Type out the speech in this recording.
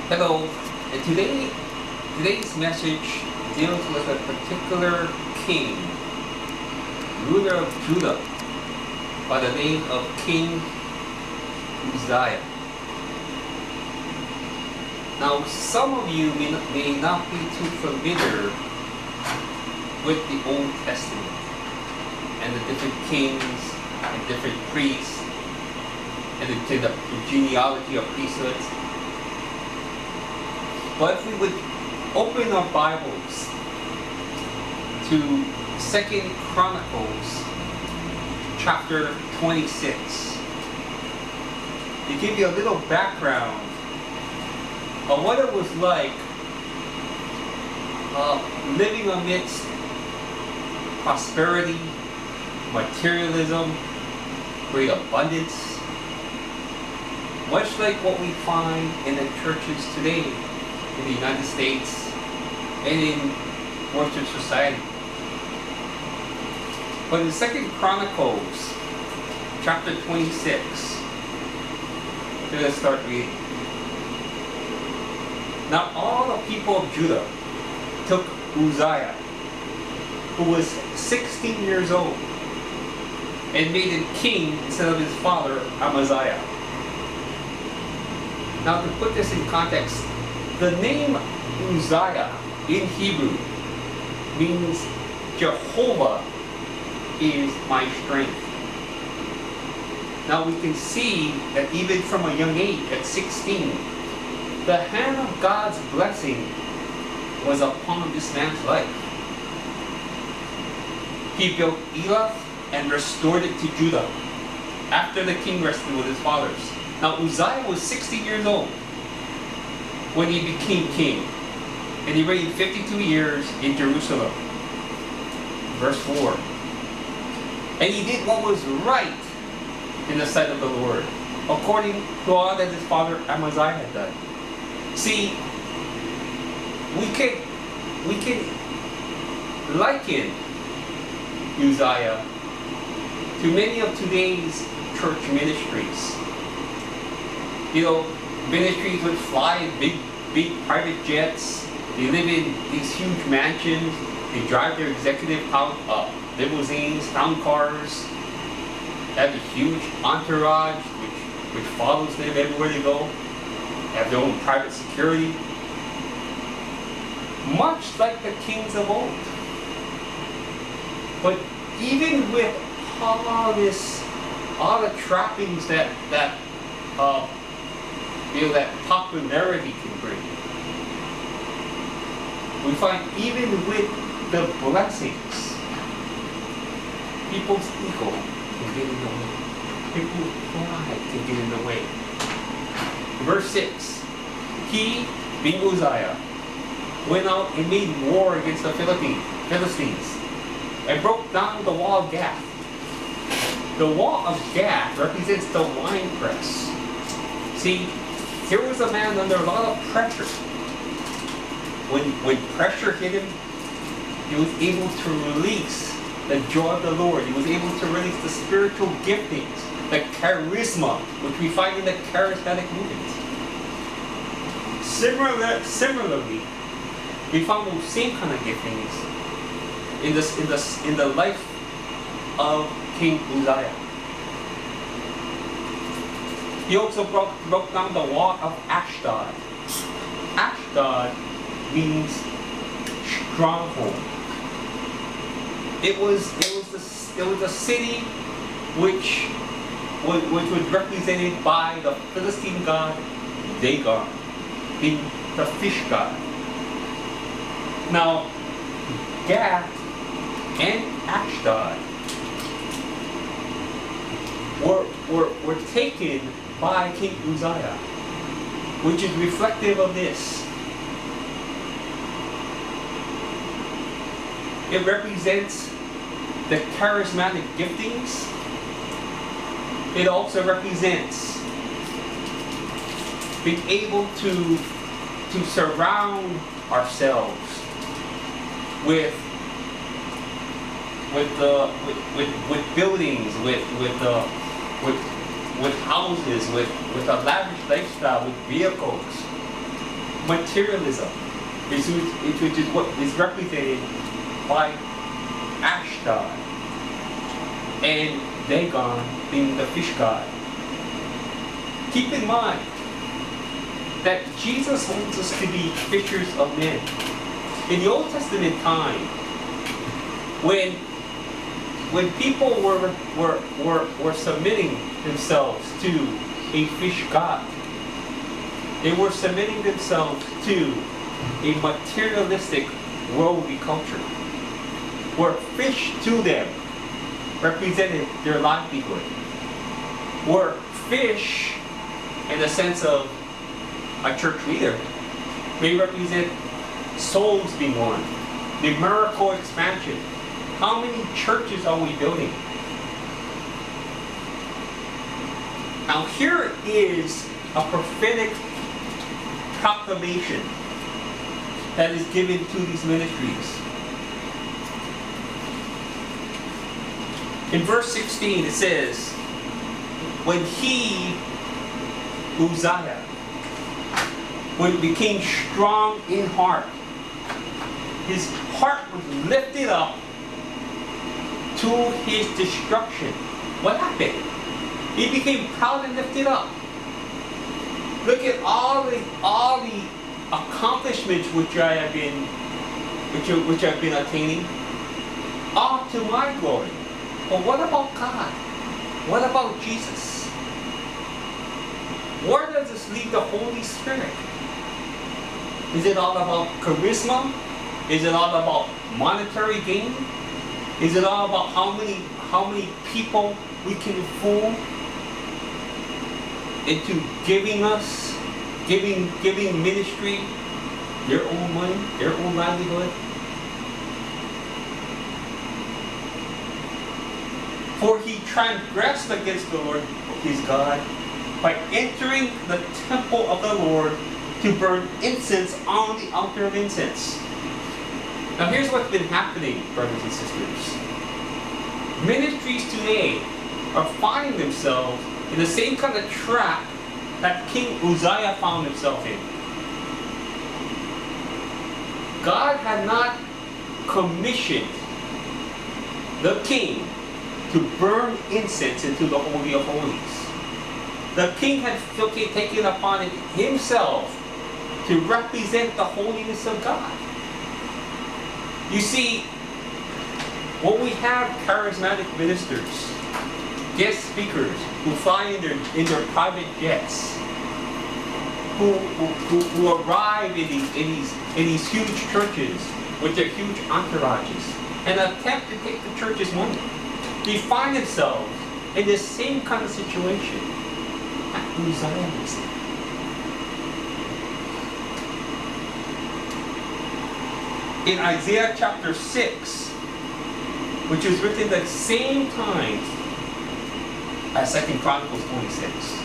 Hello, and today's message deals with a particular king, ruler of Judah, by the name of King Uzziah. Now, some of you may not be too familiar with the Old Testament and the different kings and different priests and the genealogy of priesthoods. But if we would open our Bibles to 2 Chronicles chapter 26, to give you a little background of what it was like living amidst prosperity, materialism, great abundance, much like what we find in the churches today in the United States and in Western society. But in 2 Chronicles chapter 26, let's start reading. Now all the people of Judah took Uzziah, who was 16 years old, and made him king instead of his father Amaziah. Now to put this in context, the name Uzziah in Hebrew means Jehovah is my strength. Now we can see that even from a young age, at 16, the hand of God's blessing was upon this man's life. He built Elath and restored it to Judah after the king rested with his fathers. Now Uzziah was 16 years old when he became king, and he reigned 52 years in Jerusalem. Verse 4. And he did what was right in the sight of the Lord, according to all that his father Amaziah had done. See, we can liken Uzziah to many of today's church ministries. You know, ministries would fly in big private jets. They live in these huge mansions. They drive their executive limousines, town cars. They have a huge entourage which follows them everywhere they go. They have their own private security. Much like the kings of old. But even with all the trappings that popularity can bring, we find even with the blessings, people's ego can get in the way. People's pride can get in the way. Verse 6, he, being Uzziah, went out and made war against the Philistines and broke down the wall of Gath. The wall of Gath represents the wine press. See, here was a man under a lot of pressure. When pressure hit him, he was able to release the joy of the Lord. He was able to release the spiritual giftings, the charisma, which we find in the charismatic movement. Similarly, we found those same kind of giftings in the life of King Uzziah. He also broke down the wall of Ashdod. Ashdod means stronghold. It was a city which was represented by the Philistine god Dagon, being the fish god. Now, Gath and Ashdod were taken by King Uzziah, which is reflective of this. It represents the charismatic giftings. It also represents being able to surround ourselves with buildings, with houses, with a lavish lifestyle, with vehicles. materialism, which is what is represented by Ashdod, and Dagon being the fish god. Keep in mind that Jesus wants us to be fishers of men. In the Old Testament time, when people were submitting themselves to a fish god, they were submitting themselves to a materialistic worldly culture, where fish to them represented their livelihood, where fish, in the sense of a church leader, may represent souls being won, numerical expansion. How many churches are we building? Now here is a prophetic proclamation that is given to these ministries. In verse 16 it says, when he, Uzziah, when he became strong in heart, his heart was lifted up to his destruction. What happened? He became proud and lifted up. Look at all the accomplishments which I've been attaining, all to my glory. But what about God? What about Jesus? Where does this leave the Holy Spirit? Is it all about charisma? Is it all about monetary gain? Is it all about how many people we can fool into giving ministry their own money, their own livelihood? For he transgressed against the Lord his God by entering the temple of the Lord to burn incense on the altar of incense. Now here's what's been happening, brothers and sisters. Ministries today are finding themselves in the same kind of trap that King Uzziah found himself in. God had not commissioned the king to burn incense into the Holy of Holies. The king had taken upon it himself to represent the holiness of God. You see, when we have charismatic ministers, guest speakers who fly in their private jets, who arrive in these huge churches with their huge entourages and attempt to take the church's money, they find themselves in the same kind of situation that Uzziah was in. In Isaiah chapter 6, which was written at the same time as 2 Chronicles 26,